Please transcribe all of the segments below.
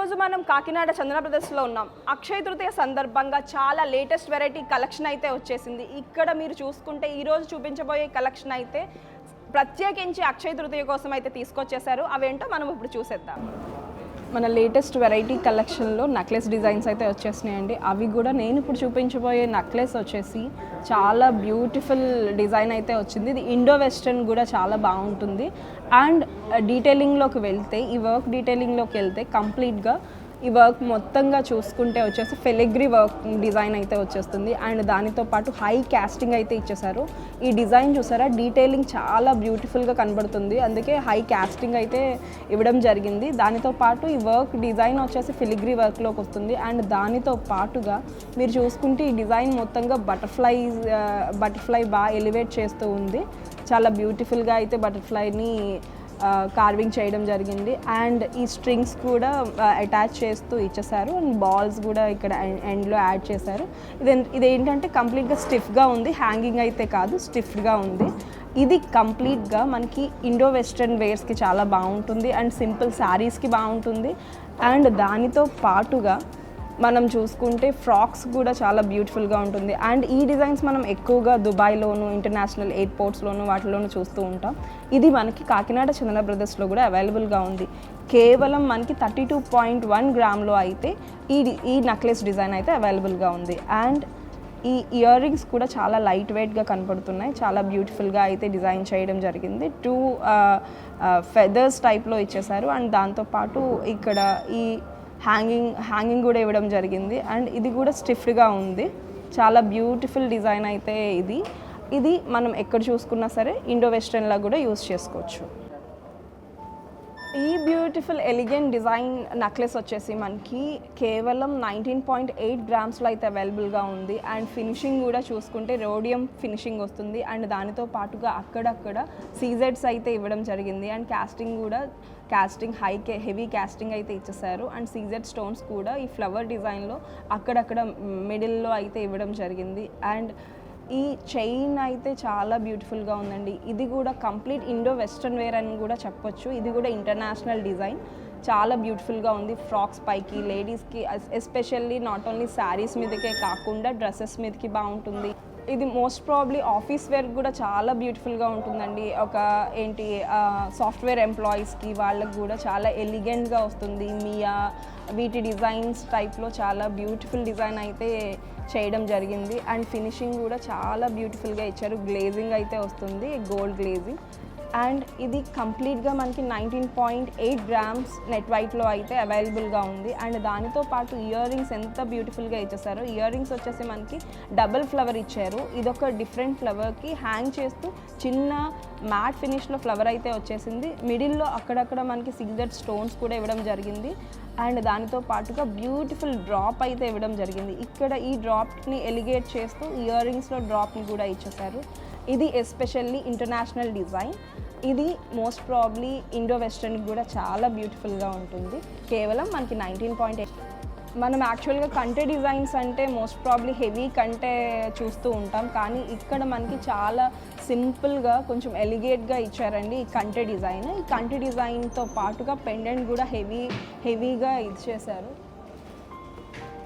ఈరోజు మనం కాకినాడ చందన బ్రదర్స్లో ఉన్నాం. అక్షయ తృతీయ సందర్భంగా చాలా లేటెస్ట్ వెరైటీ కలెక్షన్ అయితే వచ్చేసింది. ఇక్కడ మీరు చూసుకుంటే ఈరోజు చూపించబోయే కలెక్షన్ అయితే ప్రత్యేకించి అక్షయ తృతీయ కోసం అయితే తీసుకొచ్చేసారు. అవేంటో మనం ఇప్పుడు చూసేద్దాం. మన లేటెస్ట్ వెరైటీ కలెక్షన్లో నెక్లెస్ డిజైన్స్ అయితే వచ్చేసినాయండి. అవి కూడా నేను ఇప్పుడు చూపించబోయే నెక్లెస్ వచ్చేసి చాలా బ్యూటిఫుల్ డిజైన్ అయితే వచ్చింది. ఇది ఇండో వెస్టర్న్ కూడా చాలా బాగుంటుంది. అండ్ డీటెయిలింగ్లోకి వెళ్తే, ఈ వర్క్ డీటెయిలింగ్లోకి వెళ్తే కంప్లీట్గా ఈ వర్క్ మొత్తంగా చూసుకుంటే వచ్చేసి ఫిలిగ్రీ వర్క్ డిజైన్ అయితే వచ్చేస్తుంది. అండ్ దానితో పాటు హై క్యాస్టింగ్ అయితే ఇచ్చేసారు. ఈ డిజైన్ చూసారా, డీటెయిలింగ్ చాలా బ్యూటిఫుల్గా కనబడుతుంది, అందుకే హై క్యాస్టింగ్ అయితే ఇవ్వడం జరిగింది. దానితో పాటు ఈ వర్క్ డిజైన్ వచ్చేసి ఫిలిగ్రీ వర్క్లోకి వస్తుంది. అండ్ దానితో పాటుగా మీరు చూసుకుంటే ఈ డిజైన్ మొత్తంగా బటర్ఫ్లై బాగా ఎలివేట్ చేస్తూ ఉంది. చాలా బ్యూటిఫుల్గా అయితే బటర్ఫ్లైని కార్వింగ్ చేయడం జరిగింది. అండ్ ఈ స్ట్రింగ్స్ కూడా అటాచ్ చేస్తూ ఇచ్చేసారు. అండ్ బాల్స్ కూడా ఇక్కడ ఎండ్లో యాడ్ చేశారు. ఇదేంటంటే కంప్లీట్గా స్టిఫ్గా ఉంది, హ్యాంగింగ్ అయితే కాదు, స్టిఫ్గా ఉంది. ఇది కంప్లీట్గా మనకి ఇండో వెస్ట్రన్ వేర్స్కి చాలా బాగుంటుంది. అండ్ సింపుల్ శారీస్కి బాగుంటుంది. అండ్ దానితో పాటుగా మనం చూసుకుంటే ఫ్రాక్స్ కూడా చాలా బ్యూటిఫుల్గా ఉంటుంది. అండ్ ఈ డిజైన్స్ మనం ఎక్కువగా దుబాయ్లోను, ఇంటర్నేషనల్ ఎయిర్పోర్ట్స్లోను వాటిలోనూ చూస్తూ ఉంటాం. ఇది మనకి కాకినాడ చందన బ్రదర్స్లో కూడా అవైలబుల్గా ఉంది. కేవలం మనకి 32.1 గ్రామ్లో అయితే ఈ నెక్లెస్ డిజైన్ అయితే అవైలబుల్గా ఉంది. అండ్ ఈ ఇయర్ రింగ్స్ కూడా చాలా లైట్ వెయిట్గా కనపడుతున్నాయి. చాలా బ్యూటిఫుల్గా అయితే డిజైన్ చేయడం జరిగింది. 2 ఫెదర్స్ టైప్లో ఇచ్చేసారు. అండ్ దాంతోపాటు ఇక్కడ ఈ హ్యాంగింగ్ కూడా ఇవ్వడం జరిగింది. అండ్ ఇది కూడా స్టిఫ్గా ఉంది. చాలా బ్యూటిఫుల్ డిజైన్ అయితే ఇది మనం ఎక్కడ చూసుకున్నా సరే ఇండో వెస్ట్రన్లా కూడా యూస్ చేసుకోవచ్చు. ఈ బ్యూటిఫుల్ ఎలిగెంట్ డిజైన్ నెక్లెస్ వచ్చేసి మనకి కేవలం 19.8 గ్రామ్స్లో అయితే అవైలబుల్గా ఉంది. అండ్ ఫినిషింగ్ కూడా చూసుకుంటే రోడియం ఫినిషింగ్ వస్తుంది. అండ్ దానితో పాటుగా అక్కడక్కడ సీజెడ్స్ అయితే ఇవ్వడం జరిగింది. అండ్ క్యాస్టింగ్ హెవీ క్యాస్టింగ్ అయితే ఇచ్చేసారు. అండ్ సీజెడ్ స్టోన్స్ కూడా ఈ ఫ్లవర్ డిజైన్లో అక్కడక్కడ మిడిల్లో అయితే ఇవ్వడం జరిగింది. అండ్ ఈ చైన్ అయితే చాలా బ్యూటిఫుల్గా ఉందండి. ఇది కూడా కంప్లీట్ ఇండో వెస్ట్రన్ వేర్ అని కూడా చెప్పొచ్చు. ఇది కూడా ఇంటర్నేషనల్ డిజైన్, చాలా బ్యూటిఫుల్గా ఉంది. ఫ్రాక్స్ పైకి, లేడీస్కి ఎస్పెషల్లీ నాట్ ఓన్లీ శారీస్ మీదకే కాకుండా డ్రెస్సెస్ మీదకి బాగుంటుంది. ఇది మోస్ట్ ప్రాబ్లీ ఆఫీస్ వేర్ కూడా చాలా బ్యూటిఫుల్గా ఉంటుందండి. సాఫ్ట్వేర్ ఎంప్లాయీస్కి వాళ్ళకి కూడా చాలా ఎలిగెంట్గా వస్తుంది. వీటి డిజైన్స్ టైప్లో చాలా బ్యూటిఫుల్ డిజైన్ అయితే చేయడం జరిగింది. అండ్ ఫినిషింగ్ కూడా చాలా బ్యూటిఫుల్గా ఇచ్చారు. గ్లేజింగ్ అయితే వస్తుంది, గోల్డ్ గ్లేజింగ్. అండ్ ఇది కంప్లీట్గా మనకి 19.8 గ్రామ్స్ నెట్ వైట్లో అయితే అవైలబుల్గా ఉంది. అండ్ దానితో పాటు ఇయర్ రింగ్స్ ఎంత బ్యూటిఫుల్గా ఇచ్చేసారో. ఇయర్ రింగ్స్ వచ్చేసి మనకి డబుల్ ఫ్లవర్ ఇచ్చారు. ఇదొక డిఫరెంట్ ఫ్లవర్కి హ్యాంగ్ చేస్తూ చిన్న మ్యాట్ ఫినిష్లో ఫ్లవర్ అయితే వచ్చేసింది. మిడిల్లో అక్కడక్కడ మనకి సీజెడ్ స్టోన్స్ కూడా ఇవ్వడం జరిగింది. అండ్ దానితో పాటుగా బ్యూటిఫుల్ డ్రాప్ అయితే ఇవ్వడం జరిగింది. ఇక్కడ ఈ డ్రాప్ని ఎలిగేట్ చేస్తూ ఇయర్ రింగ్స్లో డ్రాప్ని కూడా ఇచ్చేసారు. ఇది ఎస్పెషల్లీ ఇంటర్నేషనల్ డిజైన్. ఇది మోస్ట్ ప్రాబ్లీ ఇండో వెస్ట్రన్కి కూడా చాలా బ్యూటిఫుల్గా ఉంటుంది. కేవలం మనకి 19.8. మనం యాక్చువల్గా కంటే డిజైన్స్ అంటే మోస్ట్ ప్రాబ్లీ హెవీ కంటే చూస్తూ ఉంటాం, కానీ ఇక్కడ మనకి చాలా సింపుల్గా కొంచెం ఎలిగేట్గా ఇచ్చారండి ఈ కంటే డిజైన్. ఈ కంటే డిజైన్తో పాటుగా పెండెంట్ కూడా హెవీగా ఇచ్చేసారు.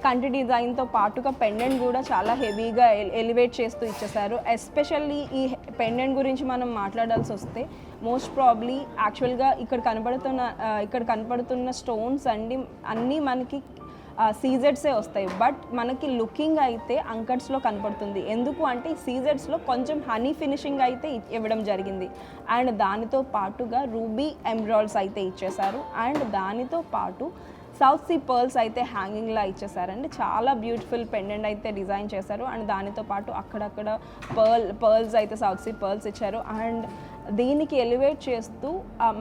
కంటి డిజైన్తో పాటుగా పెండెంట్ కూడా చాలా హెవీగా ఎలివేట్ చేస్తూ ఇచ్చేసారు. ఎస్పెషల్లీ ఈ పెండెంట్ గురించి మనం మాట్లాడాల్సి వస్తే మోస్ట్ ప్రాబ్లీ యాక్చువల్గా ఇక్కడ కనపడుతున్న స్టోన్స్ అన్నీ మనకి సీజెడ్సే వస్తాయి. బట్ మనకి లుకింగ్ అయితే అంకట్స్లో కనపడుతుంది. ఎందుకు అంటే ఈ సీజెడ్స్లో కొంచెం హనీ ఫినిషింగ్ అయితే ఇవ్వడం జరిగింది. అండ్ దానితో పాటుగా రూబీ ఎమరాల్డ్స్ అయితే ఇచ్చేసారు. అండ్ దానితో పాటు సౌత్ సీ పర్ల్స్ అయితే హ్యాంగింగ్లా ఇచ్చేసారండి. చాలా బ్యూటిఫుల్ పెండెంట్ అయితే డిజైన్ చేశారు. అండ్ దానితో పాటు అక్కడక్కడ పర్ల్స్ అయితే సౌత్ సీ పర్ల్స్ ఇచ్చారు. అండ్ దీనికి ఎలివేట్ చేస్తూ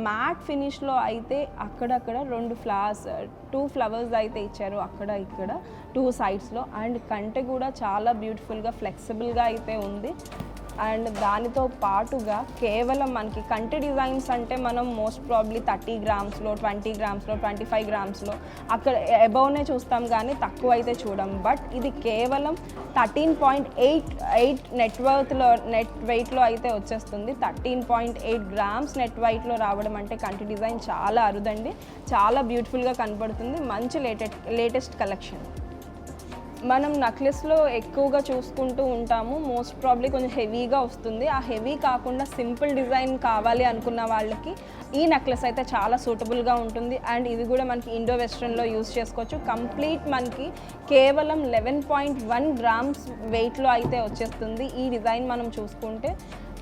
మ్యాట్ ఫినిష్లో అయితే అక్కడక్కడ 2 ఫ్లవర్స్ అయితే ఇచ్చారు, అక్కడ ఇక్కడ 2 సైడ్స్లో. అండ్ కంటే కూడా చాలా బ్యూటిఫుల్గా ఫ్లెక్సిబుల్గా అయితే ఉంది. అండ్ దానితో పాటుగా కేవలం మనకి కంటి డిజైన్స్ అంటే మనం మోస్ట్ ప్రాబ్లీ 30 గ్రామ్స్లో 20 గ్రామ్స్లో 25 గ్రామ్స్లో అక్కడ అబౌవ్నే చూస్తాం కానీ తక్కువ అయితే చూడం. బట్ ఇది కేవలం 13.8 నెట్ వెయిట్లో అయితే వచ్చేస్తుంది. 13.8 గ్రామ్స్ నెట్ వెయిట్లో రావడం అంటే కంటి డిజైన్ చాలా అరుదండి, చాలా బ్యూటిఫుల్గా కనపడుతుంది. మంచి లేటెస్ట్ కలెక్షన్. మనం నెక్లెస్లో ఎక్కువగా చూసుకుంటూ ఉంటాము, మోస్ట్ ప్రాబ్లీ కొంచెం హెవీగా వస్తుంది. ఆ హెవీ కాకుండా సింపుల్ డిజైన్ కావాలి అనుకున్న వాళ్ళకి ఈ నెక్లెస్ అయితే చాలా సూటబుల్గా ఉంటుంది. అండ్ ఇది కూడా మనకి ఇండో వెస్ట్రన్లో యూజ్ చేసుకోవచ్చు. కంప్లీట్ మనకి కేవలం 11.1 గ్రామ్స్ వెయిట్లో అయితే వచ్చేస్తుంది. ఈ డిజైన్ మనం చూసుకుంటే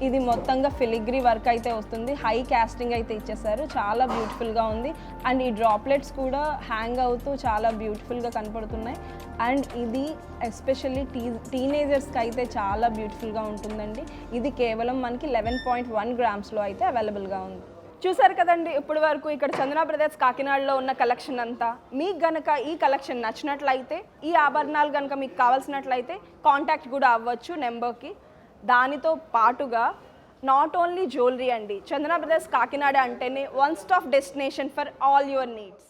ఇది మొత్తంగా ఫిలిగ్రీ వర్క్ అయితే వస్తుంది, హై కాస్టింగ్ అయితే ఇచ్చేసారు, చాలా బ్యూటిఫుల్గా ఉంది. అండ్ ఈ డ్రాప్లెట్స్ కూడా హ్యాంగ్ అవుతూ చాలా బ్యూటిఫుల్గా కనపడుతున్నాయి. అండ్ ఇది ఎస్పెషల్లీ టీనేజర్స్కి అయితే చాలా బ్యూటిఫుల్గా ఉంటుందండి. ఇది కేవలం మనకి 11.1 గ్రామ్స్లో అయితే అవైలబుల్గా ఉంది. చూసారు కదండి ఇప్పటి వరకు ఇక్కడ చందన బ్రదర్స్ కాకినాడలో ఉన్న కలెక్షన్ అంతా. మీకు గనక ఈ కలెక్షన్ నచ్చినట్లయితే, ఈ ఆభరణాలు కనుక మీకు కావాల్సినట్లయితే కాంటాక్ట్ కూడా అవ్వచ్చు నెంబర్కి. దానితో పాటుగా నాట్ ఓన్లీ జ్యువెలరీ అండి, చందన బ్రదర్స్ కాకినాడ అంటేనే one stop destination for all your needs.